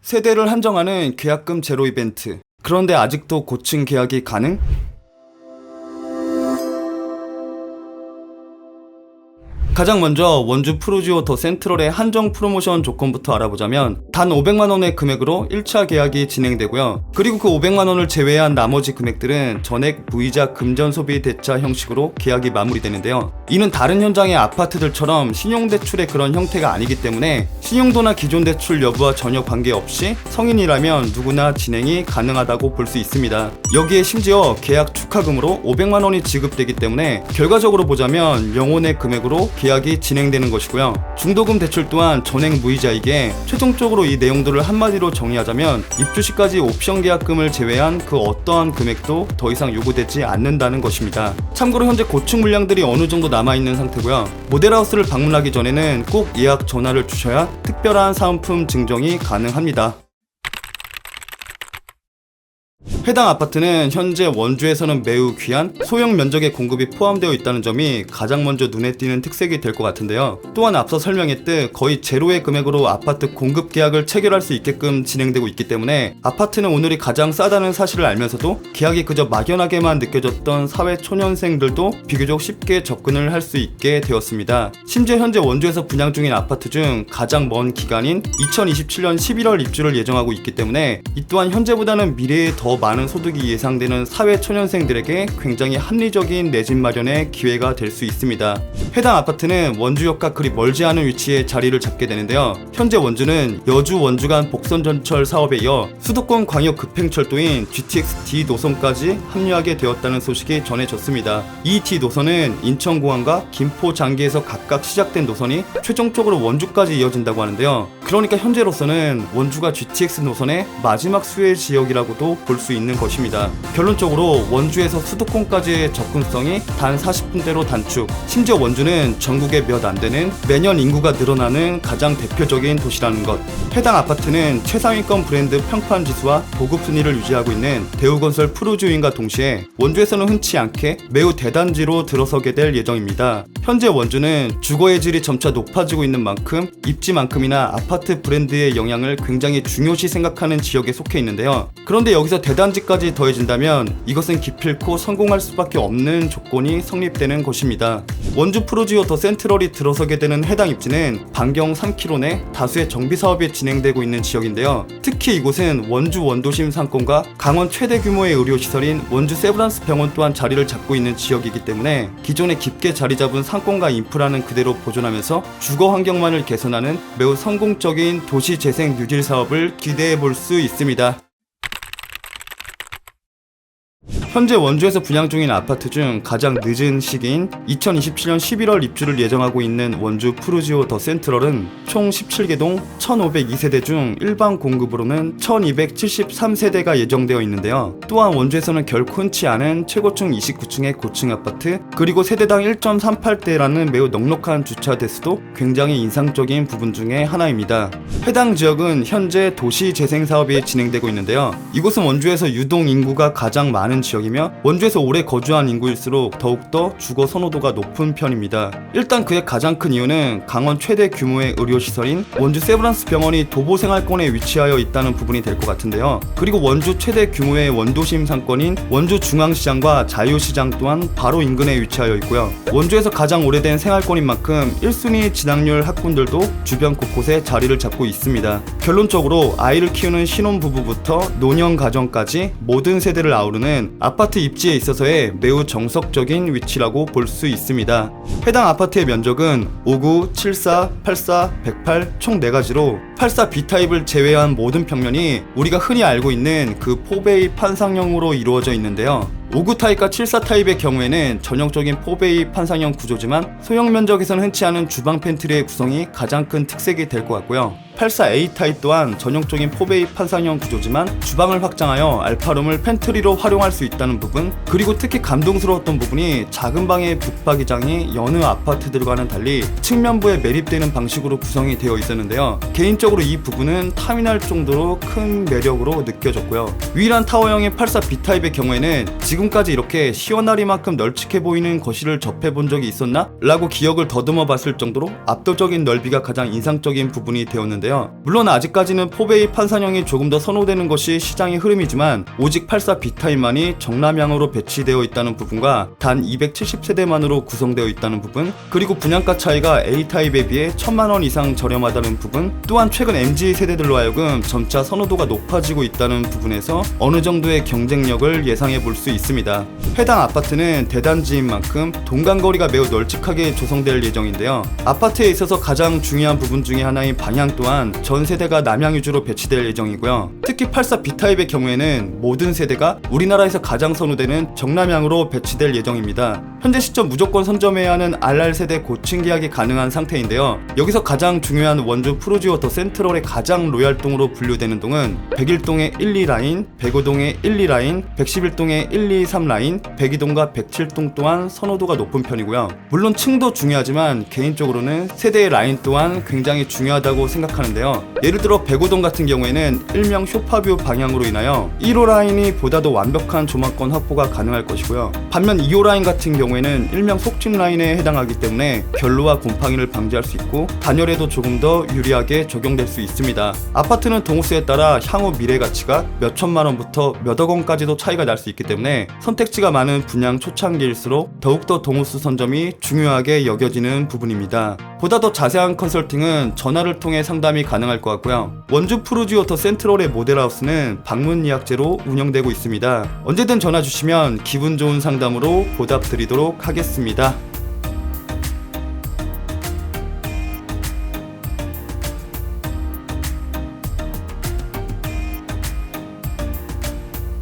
세대를 한정하는 계약금 제로 이벤트. 그런데 아직도 고층 계약이 가능? 가장 먼저 원주 푸르지오 더 센트럴의 한정 프로모션 조건부터 알아보자면 단 500만원의 금액으로 1차 계약이 진행되고요. 그리고 그 500만원을 제외한 나머지 금액들은 전액 무이자 금전 소비 대차 형식으로 계약이 마무리되는데요. 이는 다른 현장의 아파트들처럼 신용대출의 그런 형태가 아니기 때문에 신용도나 기존 대출 여부와 전혀 관계없이 성인이라면 누구나 진행이 가능하다고 볼 수 있습니다. 여기에 심지어 계약 축하금으로 500만원이 지급되기 때문에 결과적으로 보자면 영혼의 금액으로 계약이 진행되는 것이고요. 중도금 대출 또한 전액 무이자이기에 최종적으로 이 내용들을 한마디로 정의하자면 입주 시까지 옵션 계약금을 제외한 그 어떠한 금액도 더 이상 요구되지 않는다는 것입니다. 참고로 현재 고층 물량들이 어느 정도 남아있는 상태고요. 모델하우스를 방문하기 전에는 꼭 예약 전화를 주셔야 특별한 사은품 증정이 가능합니다. 해당 아파트는 현재 원주에서는 매우 귀한 소형 면적의 공급이 포함되어 있다는 점이 가장 먼저 눈에 띄는 특색이 될 것 같은데요. 또한 앞서 설명했듯 거의 제로의 금액으로 아파트 공급 계약을 체결할 수 있게끔 진행되고 있기 때문에 아파트는 오늘이 가장 싸다는 사실을 알면서도 계약이 그저 막연하게만 느껴졌던 사회 초년생들도 비교적 쉽게 접근을 할 수 있게 되었습니다. 심지어 현재 원주에서 분양 중인 아파트 중 가장 먼 기간인 2027년 11월 입주를 예정하고 있기 때문에 이 또한 현재보다는 미래에 더 많은 소득이 예상되는 사회 초년생들에게 굉장히 합리적인 내 집 마련의 기회가 될 수 있습니다. 해당 아파트는 원주역과 그리 멀지 않은 위치에 자리를 잡게 되는데요. 현재 원주는 여주 원주 간 복선전철 사업에 이어 수도권 광역 급행철도인 GTX-D 노선까지 합류하게 되었다는 소식이 전해졌습니다. 이 D 노선은 인천공항과 김포 장기에서 각각 시작된 노선이 최종적으로 원주까지 이어진다고 하는데요. 그러니까 현재로서는 원주가 GTX 노선의 마지막 수혜 지역이라고도 볼 수 있는 것입니다. 결론적으로 원주에서 수도권까지의 접근성이 단 40분대로 단축. 심지어 원주는 전국에 몇 안 되는 매년 인구가 늘어나는 가장 대표적인 도시라는 것. 해당 아파트는 최상위권 브랜드 평판 지수와 보급 순위를 유지하고 있는 대우건설 푸르지오인과 동시에 원주에서는 흔치 않게 매우 대단지로 들어서게 될 예정입니다. 현재 원주는 주거의 질이 점차 높아지고 있는 만큼 입지만큼이나 아파트 브랜드의 영향을 굉장히 중요시 생각하는 지역에 속해 있는데요. 그런데 여기서 대단지까지 더해진다면 이것은 기필코 성공할 수밖에 없는 조건이 성립되는 것입니다. 원주 푸르지오 더 센트럴이 들어서게 되는 해당 입지는 반경 3km 내 다수의 정비 사업이 진행되고 있는 지역인데요. 특히 이곳은 원주 원도심 상권과 강원 최대 규모의 의료시설인 원주 세브란스 병원 또한 자리를 잡고 있는 지역이기 때문에 기존에 깊게 자리 잡은 상권과 인프라는 그대로 보존하면서 주거 환경만을 개선하는 매우 성공적인 도시 재생 뉴딜 사업을 기대해 볼 수 있습니다. 현재 원주에서 분양 중인 아파트 중 가장 늦은 시기인 2027년 11월 입주를 예정하고 있는 원주 푸르지오 더 센트럴은 총 17개 동 1502세대 중 일반 공급으로는 1273세대가 예정되어 있는데요. 또한 원주에서는 결코 흔치 않은 최고층 29층의 고층 아파트, 그리고 세대당 1.38대라는 매우 넉넉한 주차 대수도 굉장히 인상적인 부분 중에 하나입니다. 해당 지역은 현재 도시 재생 사업이 진행되고 있는데요. 이곳은 원주에서 유동 인구가 가장 많은 지역이며 원주에서 오래 거주한 인구일수록 더욱더 주거 선호도가 높은 편입니다. 일단 그의 가장 큰 이유는 강원 최대 규모의 의료시설인 원주 세브란스 병원이 도보생활권에 위치하여 있다는 부분이 될 것 같은데요. 그리고 원주 최대 규모의 원도심 상권인 원주 중앙시장과 자유시장 또한 바로 인근에 위치하여 있고요. 원주에서 가장 오래된 생활권인 만큼 1순위 진학률 학군들도 주변 곳곳에 자리를 잡고 있습니다. 결론적으로 아이를 키우는 신혼부부부터 노년 가정까지 모든 세대를 아우르는 아파트 입지에 있어서의 매우 정석적인 위치라고 볼 수 있습니다. 해당 아파트의 면적은 59, 74, 84, 108 총 4가지로 84 B타입을 제외한 모든 평면이 우리가 흔히 알고 있는 그 포베이 판상형으로 이루어져 있는데요. 59 타입과 74 타입의 경우에는 전형적인 포베이 판상형 구조지만 소형 면적에서는 흔치 않은 주방 팬트리의 구성이 가장 큰 특색이 될 것 같고요. 84A 타입 또한 전형적인 포베이 판상형 구조지만 주방을 확장하여 알파룸을 팬트리로 활용할 수 있다는 부분, 그리고 특히 감동스러웠던 부분이 작은 방의 북박이장이 여느 아파트들과는 달리 측면부에 매립되는 방식으로 구성이 되어 있었는데요. 개인적으로 이 부분은 타민할 정도로 큰 매력으로 느껴졌고요. 유일한 타워형의 84 B타입의 경우에는 지금까지 이렇게 시원하리만큼 널찍해 보이는 거실을 접해본 적이 있었나? 라고 기억을 더듬어 봤을 정도로 압도적인 넓이가 가장 인상적인 부분이 되었는데요. 있는데요. 물론 아직까지는 4베이 판산형이 조금 더 선호되는 것이 시장의 흐름이지만 오직 84B타입만이 정남향으로 배치되어 있다는 부분과 단 270세대만으로 구성되어 있다는 부분, 그리고 분양가 차이가 A타입에 비해 1000만원 이상 저렴하다는 부분, 또한 최근 MG 세대들로 하여금 점차 선호도가 높아지고 있다는 부분에서 어느 정도의 경쟁력을 예상해 볼 수 있습니다. 해당 아파트는 대단지인 만큼 동간거리가 매우 널찍하게 조성될 예정인데요. 아파트에 있어서 가장 중요한 부분 중에 하나인 방향 또한 전 세대가 남향 위주로 배치될 예정이고요. 특히 84B타입의 경우에는 모든 세대가 우리나라에서 가장 선호되는 정남향으로 배치될 예정입니다. 현재 시점 무조건 선점해야 하는 RR세대 고층 계약이 가능한 상태인데요. 여기서 가장 중요한 원주 푸르지워터 센트럴의 가장 로얄동으로 분류되는 동은 101동의 1, 2라인, 105동의 1, 2라인, 111동의 1, 2, 3라인, 102동과 107동 또한 선호도가 높은 편이고요. 물론 층도 중요하지만 개인적으로는 세대의 라인 또한 굉장히 중요하다고 생각하는데요. 예를 들어 105동 같은 경우에는 일명 쇼파뷰 방향으로 인하여 1호 라인이 보다 더 완벽한 조망권 확보가 가능할 것이고요. 반면 2호 라인 같은 경우에는 일명 속집 라인에 해당하기 때문에 결로와 곰팡이를 방지할 수 있고 단열에도 조금 더 유리하게 적용될 수 있습니다. 아파트는 동호수에 따라 향후 미래 가치가 몇 천만 원부터 몇억 원까지도 차이가 날 수 있기 때문에 선택지가 많은 분양 초창기일수록 더욱더 동호수 선점이 중요하게 여겨지는 부분입니다. 보다 더 자세한 컨설팅은 전화를 통해 상담이 가능할 것 같고요. 원주 푸르지워터 센트럴의 모델하우스는 방문 예약제로 운영되고 있습니다. 언제든 전화 주시면 기분 좋은 상담으로 보답 드리도록 하겠습니다.